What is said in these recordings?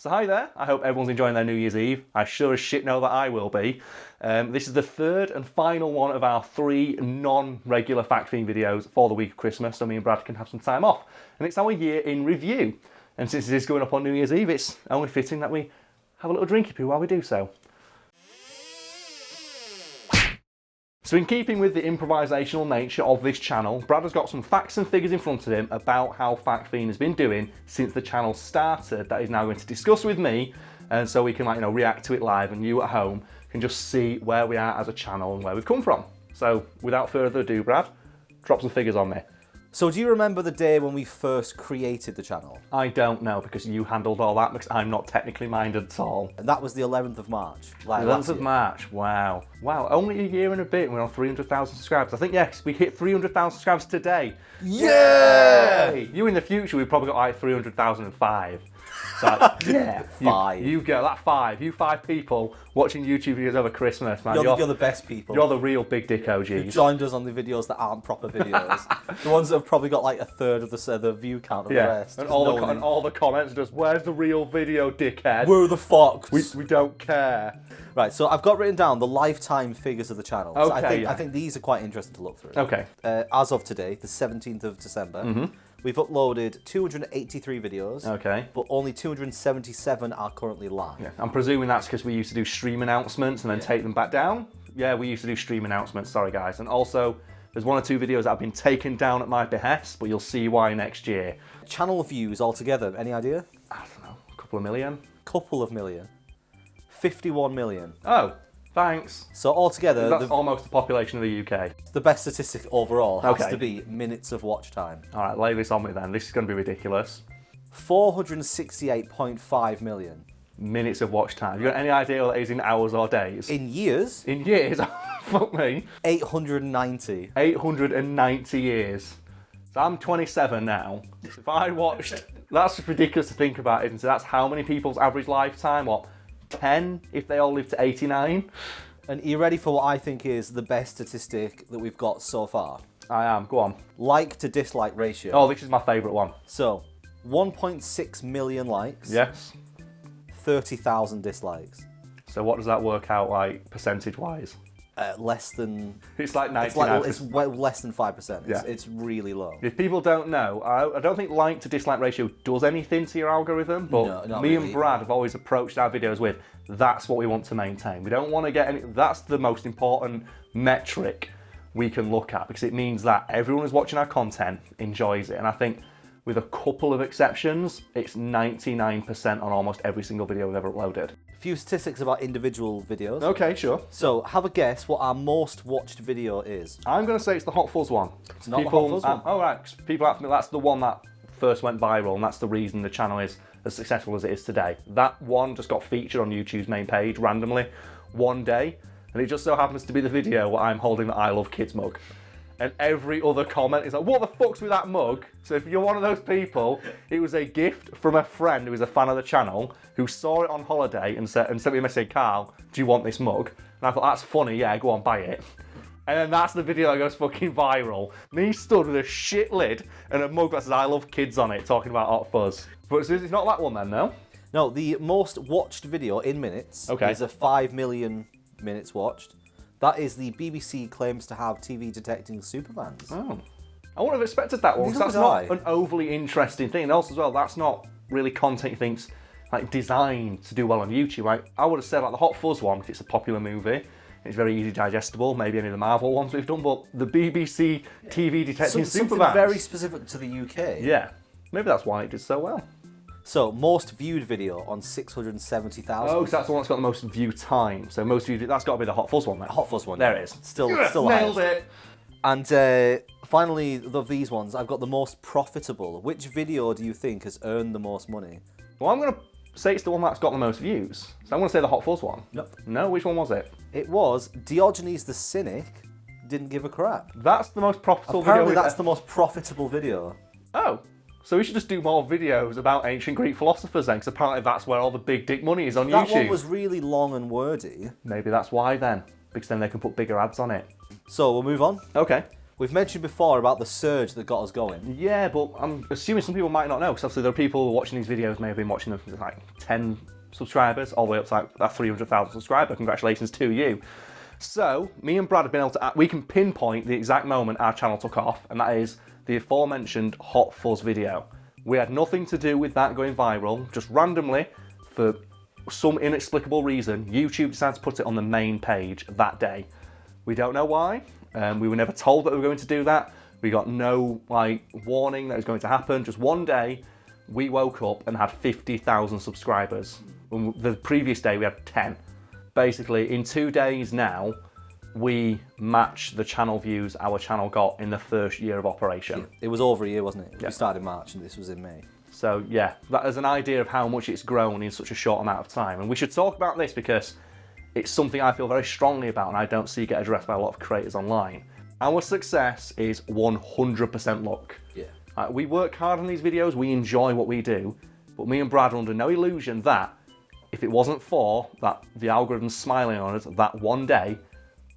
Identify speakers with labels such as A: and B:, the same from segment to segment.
A: So hi there, I hope everyone's enjoying their New Year's Eve. I sure as shit know that I will be. This is the third and final one of our 3 non-regular Fact Fiend videos for the week of Christmas, so me and Brad can have some time off. And it's our year in review. And since it is going up on New Year's Eve, it's only fitting that we have a little drinky poo while we do so. So in keeping with the improvisational nature of this channel, Brad has got some facts and figures in front of him about how Fact Fiend has been doing since the channel started that he's now going to discuss with me, and so we can react to it live and you at home can just see where we are as a channel and where we've come from. So without further ado, Brad, drop some figures on me.
B: So do you remember the day when we first created the channel?
A: I don't know because you handled all that because I'm not technically minded at all.
B: And that was the 11th of March.
A: Like 11th of March, wow. Wow, only a year and a bit and we're on 300,000 subscribers. I think, yes, we hit 300,000 subscribers today.
B: Yay!
A: You in the future, we've probably got like 300,005. So, yeah,
B: five.
A: You go, that 5. You 5 people watching YouTube videos over Christmas, man.
B: You're the best people.
A: You're the real big dick OGs.
B: You joined us on the videos that aren't proper videos. The ones that have probably got like a third of the view count of the rest.
A: And all the comments are just, where's the real video, dickhead?
B: We're the fox.
A: We don't care.
B: Right, so I've got written down the lifetime figures of the channel.
A: Okay,
B: so I think these are quite interesting to look through.
A: Okay.
B: As of today, the 17th of December, we've uploaded 283 videos.
A: Okay.
B: But only 277 are currently live.
A: Yeah. I'm presuming that's because we used to do stream announcements and then take them back down. Yeah, we used to do stream announcements, sorry guys. And also, there's 1 or 2 videos that have been taken down at my behest, but you'll see why next year.
B: Channel views altogether, any idea?
A: I don't know, a couple of million?
B: Couple of million. 51 million.
A: Oh, thanks.
B: So altogether,
A: that's almost the population of the UK.
B: The best statistic overall has to be minutes of watch time.
A: All right, lay this on me then. This is going to be ridiculous.
B: 468.5 million.
A: Minutes of watch time. You got any idea what that is in hours or days?
B: In years?
A: In years? Fuck me.
B: 890.
A: 890 years. So I'm 27 now. If I watched... That's ridiculous to think about, isn't it? That's how many people's average lifetime? What, 10 if they all live to 89?
B: And are you ready for what I think is the best statistic that we've got so far?
A: I am. Go on.
B: Like to dislike ratio.
A: Oh, this is my favourite one.
B: So, 1.6 million likes.
A: Yes.
B: 30,000 dislikes.
A: So what does that work out like percentage-wise?
B: Less than...
A: It's like 99%.
B: It's less than 5%.
A: Yeah.
B: It's really low.
A: If people don't know, I don't think like to dislike ratio does anything to your algorithm, but
B: No,
A: me
B: really.
A: and Brad have always approached our videos with, that's what we want to maintain. We don't want to get any... That's the most important metric we can look at because it means that everyone who's watching our content enjoys it. And I think with a couple of exceptions, it's 99% on almost every single video we've ever uploaded.
B: A few statistics about individual videos.
A: Okay, sure.
B: So, have a guess what our most watched video is.
A: I'm going to say it's the Hot Fuzz one.
B: It's not the Hot Fuzz one.
A: Oh, right. People have to, that's the one that first went viral, and that's the reason the channel is as successful as it is today. That one just got featured on YouTube's main page randomly one day, and it just so happens to be the video where I'm holding the I Love Kids mug. And every other comment is like, what the fuck's with that mug? So if you're one of those people, it was a gift from a friend who is a fan of the channel, who saw it on holiday and sent me a message, Karl, do you want this mug? And I thought, that's funny, yeah, go on, buy it. And then that's the video that goes fucking viral. Me stood with a shit lid and a mug that says I Love Kids on it, talking about Hot Fuzz. But it's not that one then, no?
B: No, the most watched video in minutes is a 5 million minutes watched. That is the BBC claims to have TV detecting superfans.
A: Oh. I wouldn't have expected that one, because that's not an overly interesting thing. And also as well, that's not really content you think's like designed to do well on YouTube, right? I would have said like the Hot Fuzz one, because it's a popular movie. It's very easy digestible, maybe any of the Marvel ones we've done, but the BBC TV detecting superfans.
B: Something very specific to the UK.
A: Yeah. Maybe that's why it did so well.
B: So, most viewed video on 670,000.
A: Oh, so that's the one that's got the most view time. So most viewed, that's got to be the Hot Fuzz one then.
B: Hot Fuzz one.
A: There it is.
B: Still
A: nailed it.
B: And finally, of these ones, I've got the most profitable. Which video do you think has earned the most money?
A: Well, I'm going to say it's the one that's got the most views. So I'm going to say the Hot Fuzz one.
B: Nope.
A: No, which one was it?
B: It was Diogenes the Cynic Didn't Give a Crap.
A: That's the most profitable
B: Apparently
A: video.
B: that's the most profitable video.
A: Oh. So we should just do more videos about ancient Greek philosophers then, because apparently that's where all the big dick money is on YouTube.
B: That one was really long and wordy.
A: Maybe that's why then, because then they can put bigger ads on it.
B: So we'll move on.
A: Okay.
B: We've mentioned before about the surge that got us going.
A: Yeah, but I'm assuming some people might not know, because obviously there are people who are watching these videos, may have been watching them for like 10 subscribers, all the way up to like that 300,000 subscriber. Congratulations to you. So, me and Brad have been able to, we can pinpoint the exact moment our channel took off, and that is the aforementioned Hot Fuzz video. We had nothing to do with that going viral, just randomly, for some inexplicable reason, YouTube decided to put it on the main page that day. We don't know why. We were never told that we were going to do that. We got no warning that it was going to happen. Just one day, we woke up and had 50,000 subscribers. The previous day, we had 10. Basically, in 2 days now, we matched the channel views our channel got in the first year of operation.
B: Yeah, it was over a year, wasn't it?
A: Yeah.
B: We started in March and this was in May.
A: So yeah, that is an idea of how much it's grown in such a short amount of time. And we should talk about this because it's something I feel very strongly about and I don't see get addressed by a lot of creators online. Our success is 100% luck.
B: Yeah.
A: We work hard on these videos, we enjoy what we do, but me and Brad are under no illusion that if it wasn't for that the algorithm's smiling on us that one day,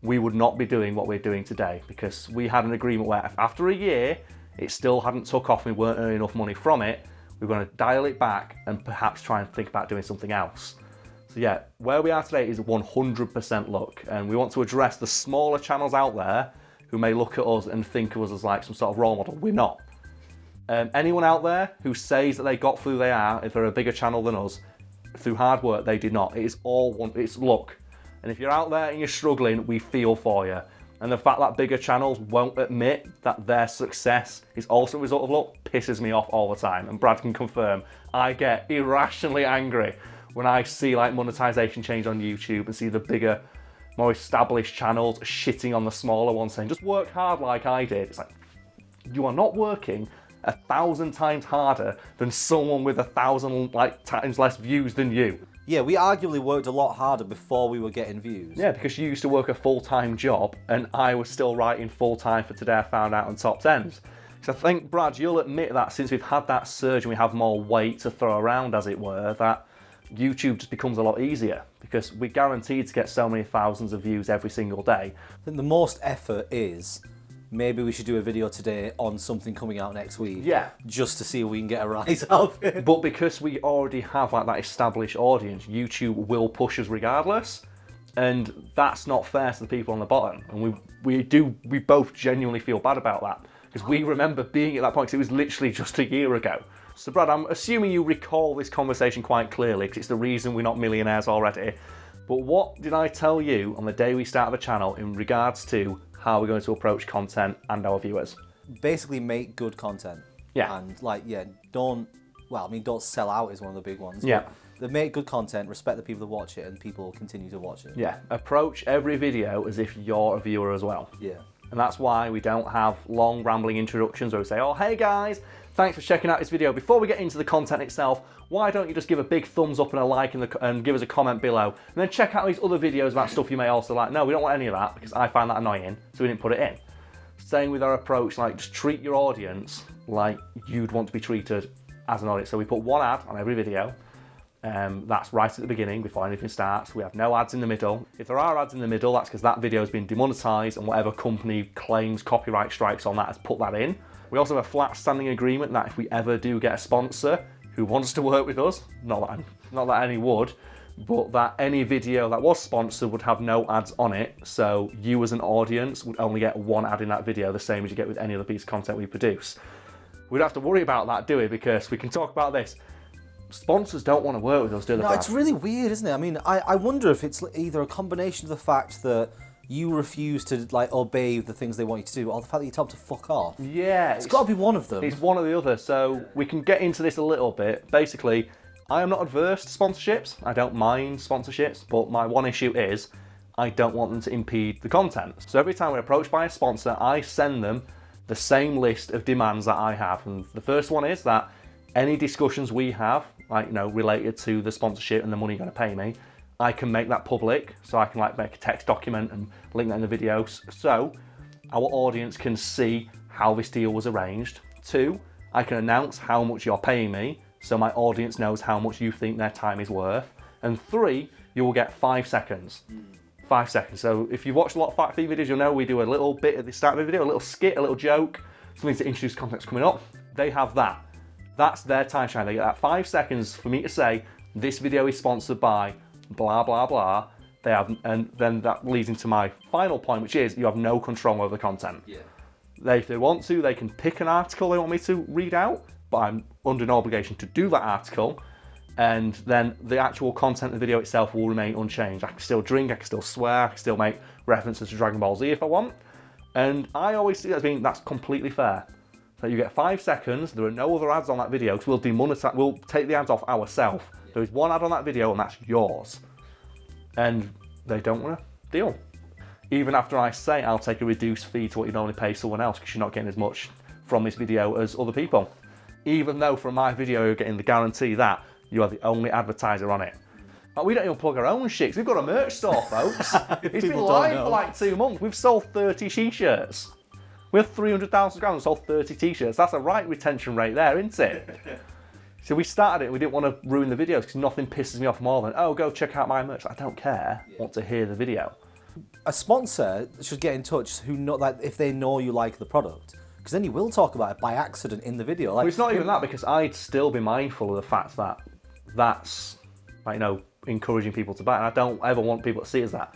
A: we would not be doing what we're doing today, because we had an agreement where after a year, it still hadn't took off and we weren't earning enough money from it. We're going to dial it back and perhaps try and think about doing something else. So yeah, where we are today is 100% luck, and we want to address the smaller channels out there who may look at us and think of us as like some sort of role model. We're not. Anyone out there who says that they got through they are, if they're a bigger channel than us, through hard work, they did not. It is it's luck. And if you're out there and you're struggling, we feel for you. And the fact that bigger channels won't admit that their success is also a result of luck pisses me off all the time. And Brad can confirm, I get irrationally angry when I see like monetization change on YouTube and see the bigger, more established channels shitting on the smaller ones, saying, just work hard like I did. It's like, you are not working 1,000 times harder than someone with 1,000 times less views than you.
B: Yeah, we arguably worked a lot harder before we were getting views.
A: Yeah, because you used to work a full-time job and I was still writing full-time for Today I Found Out on Top 10s. So I think, Brad, you'll admit that since we've had that surge and we have more weight to throw around, as it were, that YouTube just becomes a lot easier because we're guaranteed to get so many thousands of views every single day.
B: I think the most effort is maybe we should do a video today on something coming out next week.
A: Yeah.
B: Just to see if we can get a rise out of it.
A: But because we already have like that established audience, YouTube will push us regardless. And that's not fair to the people on the bottom. And we both genuinely feel bad about that. Because we remember being at that point, because it was literally just a year ago. So Brad, I'm assuming you recall this conversation quite clearly, because it's the reason we're not millionaires already. But what did I tell you on the day we started the channel in regards to how we're going to approach content and our viewers?
B: Basically make good content.
A: Yeah.
B: And don't sell out is one of the big ones.
A: Yeah.
B: They make good content, respect the people that watch it, and people will continue to watch it.
A: Yeah. Approach every video as if you're a viewer as well.
B: Yeah.
A: And that's why we don't have long rambling introductions where we say, oh, hey guys, thanks for checking out this video. Before we get into the content itself, why don't you just give a big thumbs up and a like and give us a comment below, and then check out these other videos about stuff you may also like. No, we don't want any of that because I find that annoying, so we didn't put it in. Same with our approach, like just treat your audience like you'd want to be treated as an audience. So we put one ad on every video. That's right at the beginning before anything starts. We have no ads in the middle. If there are ads in the middle, that's because that video has been demonetized and whatever company claims copyright strikes on that has put that in. We also have a flat standing agreement that if we ever do get a sponsor who wants to work with us, not that any would, but that any video that was sponsored would have no ads on it. So you as an audience would only get one ad in that video, the same as you get with any other piece of content we produce. We don't have to worry about that, do we? Because we can talk about this. Sponsors don't want to work with us, do they?
B: No, it's really weird, isn't it? I mean, I wonder if it's either a combination of the fact that you refuse to obey the things they want you to do, or the fact that you tell them to fuck off.
A: Yeah.
B: It's got to be one of them.
A: It's one or the other. So we can get into this a little bit. Basically, I am not adverse to sponsorships. I don't mind sponsorships, but my one issue is I don't want them to impede the content. So every time we're approached by a sponsor, I send them the same list of demands that I have. And the first one is that any discussions we have, related to the sponsorship and the money you're going to pay me, I can make that public, so I can make a text document and link that in the videos, so our audience can see how this deal was arranged. 2, I can announce how much you're paying me, so my audience knows how much you think their time is worth. And 3, you will get 5 seconds. 5 seconds. So if you've watched a lot of Fight Fiend videos, you'll know we do a little bit at the start of the video, a little skit, a little joke, something to introduce context coming up. They have that. That's their time shine. They get that 5 seconds for me to say, this video is sponsored by blah, blah, blah. They have, and then that leads into my final point, which is you have no control over the content.
B: Yeah.
A: If they want to, they can pick an article they want me to read out, but I'm under no obligation to do that article. And then the actual content of the video itself will remain unchanged. I can still drink, I can still swear, I can still make references to Dragon Ball Z if I want. And I always see that as being, that's completely fair. So you get 5 seconds, there are no other ads on that video, because we'll take the ads off ourselves. There is one ad on that video and that's yours. And they don't want to deal. Even after I say I'll take a reduced fee to what you normally pay someone else, because you're not getting as much from this video as other people. Even though from my video you're getting the guarantee that you are the only advertiser on it. Like, we don't even plug our own shit, we've got a merch store, folks. It's been live for like 2 months. We've sold 30 t-shirts. We have 300,000 subscribers and sold 30 t-shirts. That's a right retention rate there, isn't it? So we started it, we didn't want to ruin the videos because nothing pisses me off more than, oh, go check out my merch. I don't care, I want to hear the video.
B: A sponsor should get in touch if they know you like the product. Because then you will talk about it by accident in the video.
A: Well, it's not even that, because I'd still be mindful of the fact that that's, like, encouraging people to buy. And I don't ever want people to see it as that.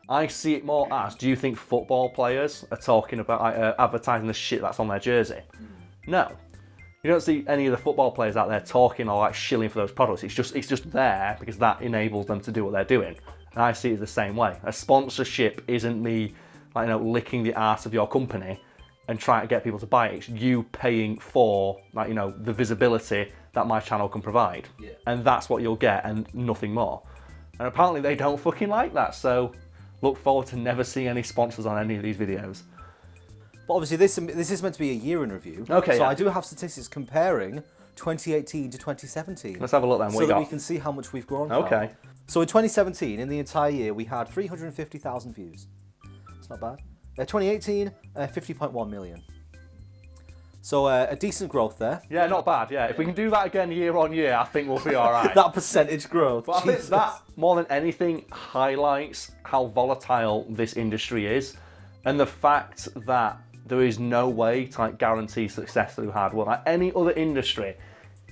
A: I see it more as, do you think football players are talking about advertising the shit that's on their jersey? No. You don't see any of the football players out there talking or like shilling for those products. It's just there because that enables them to do what they're doing. And I see it the same way. A sponsorship isn't me, licking the arse of your company and trying to get people to buy it. It's you paying for, the visibility that my channel can provide. Yeah. And that's what you'll get and nothing more. And apparently they don't fucking like that. So look forward to never seeing any sponsors on any of these videos.
B: But obviously this is meant to be a year in review.
A: Okay.
B: So I do have statistics comparing 2018 to 2017.
A: Let's have a look then.
B: So that we can see how much we've grown.
A: Okay.
B: So in 2017, in the entire year, we had 350,000 views. It's not bad. 2018, 50.1 million. So a decent growth there.
A: Yeah, not bad. Yeah, if we can do that again year on year, I think we'll be all right.
B: That percentage growth.
A: But I think that more than anything highlights how volatile this industry is, and the fact that there is no way to guarantee success through hard work. Like any other industry,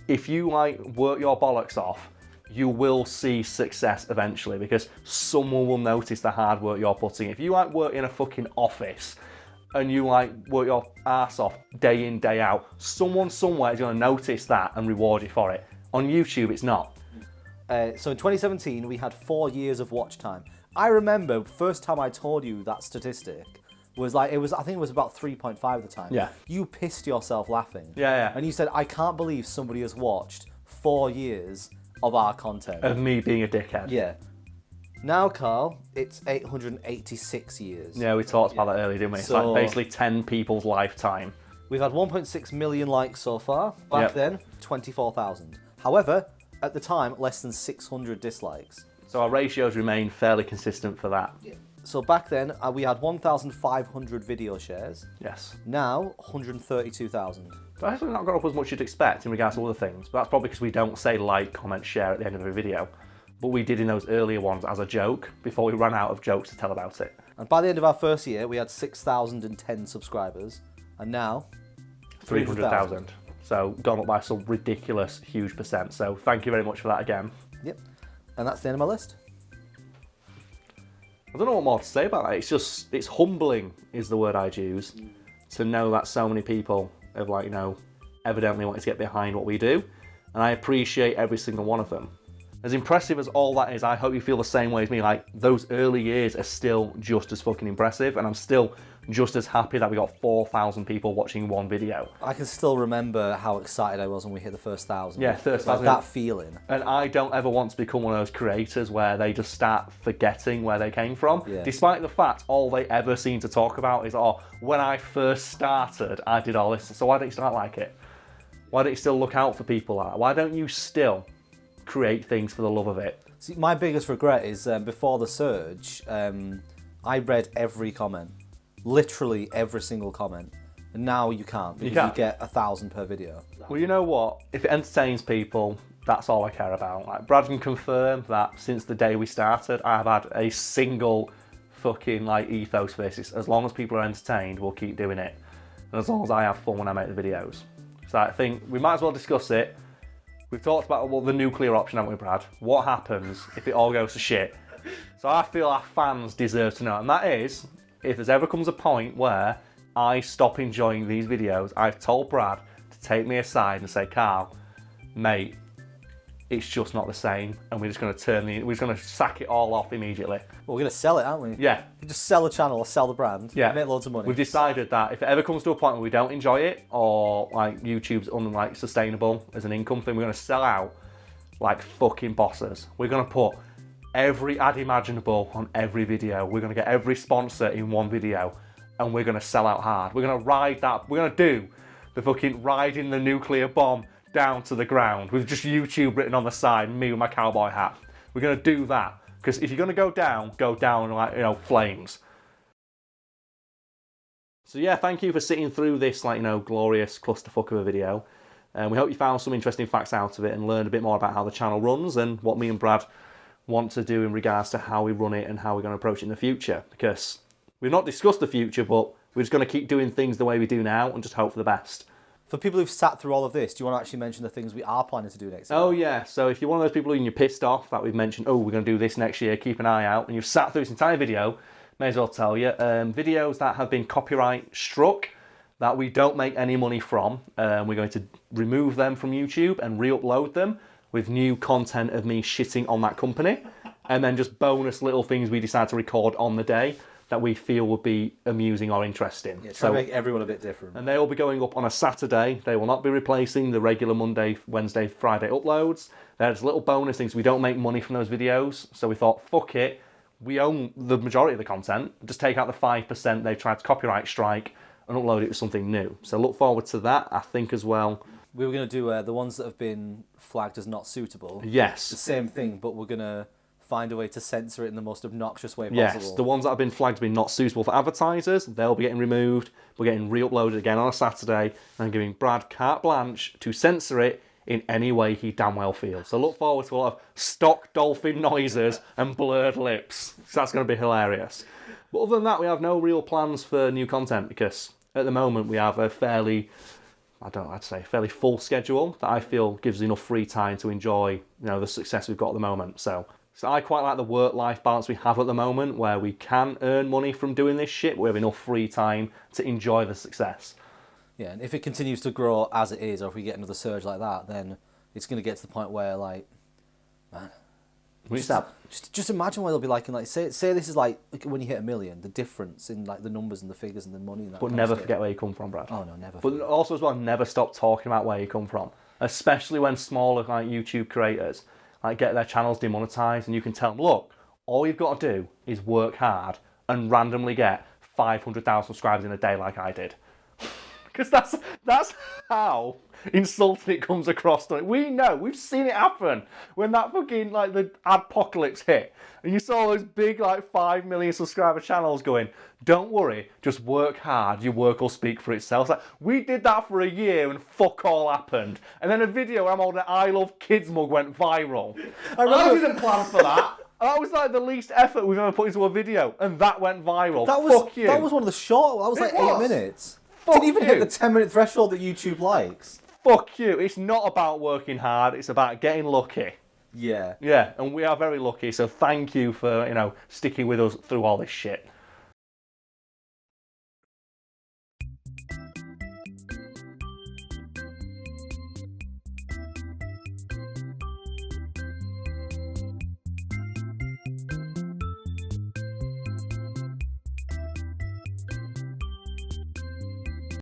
A: if you work your bollocks off, you will see success eventually because someone will notice the hard work you're putting. If you work in a fucking office and you work your ass off day in, day out, someone somewhere is going to notice that and reward you for it. On YouTube, it's not.
B: So in 2017, we had 4 years of watch time. I remember first time I told you that statistic was I think it was about 3.5 at the time.
A: Yeah.
B: You pissed yourself laughing.
A: Yeah.
B: And you said, I can't believe somebody has watched 4 years of our content.
A: Of me being a dickhead.
B: Yeah. Now, Karl, it's 886 years.
A: Yeah, we talked about that earlier, didn't we? It's
B: So,
A: basically 10 people's lifetime.
B: We've had 1.6 million likes so far. Back then, 24,000. However, at the time, less than 600 dislikes.
A: So our ratios remain fairly consistent for that.
B: Yeah. So back then, we had 1,500 video shares.
A: Yes.
B: Now, 132,000.
A: So actually not got up as much as you'd expect in regards to other things, but that's probably because we don't say like, comment, share at the end of every video. But we did in those earlier ones as a joke before we ran out of jokes to tell about it.
B: And by the end of our first year, we had 6,010 subscribers. And now,
A: 300,000. So gone up by some ridiculous, huge percent. So thank you very much for that again.
B: Yep. And that's the end of my list.
A: I don't know what more to say about that. It's humbling is the word I'd use, to know that so many people have evidently wanted to get behind what we do. And I appreciate every single one of them. As impressive as all that is, I hope you feel the same way as me. Those early years are still just as fucking impressive, and I'm still just as happy that we got 4,000 people watching one video.
B: I can still remember how excited I was when we hit the first 1,000.
A: Yeah, first 1,000.
B: That feeling.
A: And I don't ever want to become one of those creators where they just start forgetting where they came from.
B: Yeah.
A: Despite the fact all they ever seem to talk about is, when I first started, I did all this. So why don't you start like it? Why don't you still look out for people like that? Why don't you still create things for the love of it?
B: See, my biggest regret is before the surge, I read every comment. Literally every single comment. And now you can't, because you get 1,000 per video.
A: Well, you know what? If it entertains people, That's all I care about. Like, Brad can confirm that since the day we started, I have had a single fucking like ethos for this. As long as people are entertained, we'll keep doing it. And as long as I have fun when I make the videos. So I think we might as well discuss it. We've talked about the nuclear option, haven't we, Brad? What happens if it all goes to shit? So I feel our fans deserve to know. And that is, if there's ever comes a point where I stop enjoying these videos, I've told Brad to take me aside and say, Karl, mate, it's just not the same, and we're just going to sack it all off immediately.
B: Well, we're going to sell it, aren't we?
A: Yeah.
B: We just sell the channel or sell the brand.
A: Yeah.
B: Make loads of money.
A: We've decided that if it ever comes to a point where we don't enjoy it, or like YouTube's sustainable as an income thing, we're going to sell out like fucking bosses. We're going to put every ad imaginable on every video. We're going to get every sponsor in one video, and we're going to sell out hard. We're going to ride that. We're going to do the fucking riding the nuclear bomb down to the ground with just YouTube written on the side, and me with my cowboy hat. We're going to do that, because if you're going to go down like, you know, flames. So yeah, thank you for sitting through this, like, you know, glorious clusterfuck of a video. And we hope you found some interesting facts out of it and learned a bit more about how the channel runs and what me and Brad want to do in regards to how we run it and how we're going to approach it in the future. Because we've not discussed the future, but we're just going to keep doing things the way we do now and just hope for the best.
B: For people who've sat through all of this, do you want to actually mention the things we are planning to do next year?
A: Oh yeah, so if you're one of those people who you're pissed off that we've mentioned, oh, we're going to do this next year, keep an eye out, and you've sat through this entire video, may as well tell you, videos that have been copyright struck, that we don't make any money from, we're going to remove them from YouTube and re-upload them with new content of me shitting on that company, and then just bonus little things we decide to record on the day that we feel would be amusing or interesting.
B: Yeah, try to make everyone a bit different.
A: And they will be going up on a Saturday. They will not be replacing the regular Monday, Wednesday, Friday uploads. There's little bonus things. We don't make money from those videos. So we thought, fuck it. We own the majority of the content. Just take out the 5% they've tried to copyright strike and upload it with something new. So look forward to that, I think, as well.
B: We were going to do the ones that have been flagged as not suitable.
A: Yes.
B: The same thing, but we're going to find a way to censor it in the most obnoxious way possible.
A: Yes, the ones that have been flagged as being not suitable for advertisers, they'll be getting removed. We're getting re-uploaded again on a Saturday and giving Brad carte blanche to censor it in any way he damn well feels. So look forward to a lot of stock dolphin noises and blurred lips. So that's going to be hilarious. But other than that, we have no real plans for new content because at the moment we have a fairly full schedule that I feel gives enough free time to enjoy, you know, the success we've got at the moment. So I quite like the work-life balance we have at the moment where we can earn money from doing this shit, but we have enough free time to enjoy the success.
B: Yeah, and if it continues to grow as it is, or if we get another surge like that, then it's going to get to the point where, like, man, just imagine what it'll be like. And like, say this is like when you hit 1 million, the difference in like the numbers and the figures and the money. And that
A: but never forget where you come from, Brad.
B: Oh no, never.
A: But also as well, never stop talking about where you come from, especially when smaller like YouTube creators like get their channels demonetized, and you can tell them, look, all you've got to do is work hard and randomly get 500,000 subscribers in a day, like I did. Because that's how insulting it comes across. We know, we've seen it happen when that fucking like the adpocalypse hit, and you saw those big like 5 million subscriber channels going, don't worry, just work hard, your work will speak for itself. It's like, we did that for a year and fuck all happened, and then a video where I'm holding an I Love Kids mug went viral. I didn't plan for that. That was like the least effort we've ever put into a video, and that went viral. Fuck you.
B: That was one of the short. That was like 8 minutes.
A: Fuck
B: Didn't even
A: you.
B: hit the 10-minute threshold that YouTube likes.
A: Fuck you. It's not about working hard. It's about getting lucky.
B: Yeah.
A: Yeah, and we are very lucky. So thank you for, you know, sticking with us through all this shit.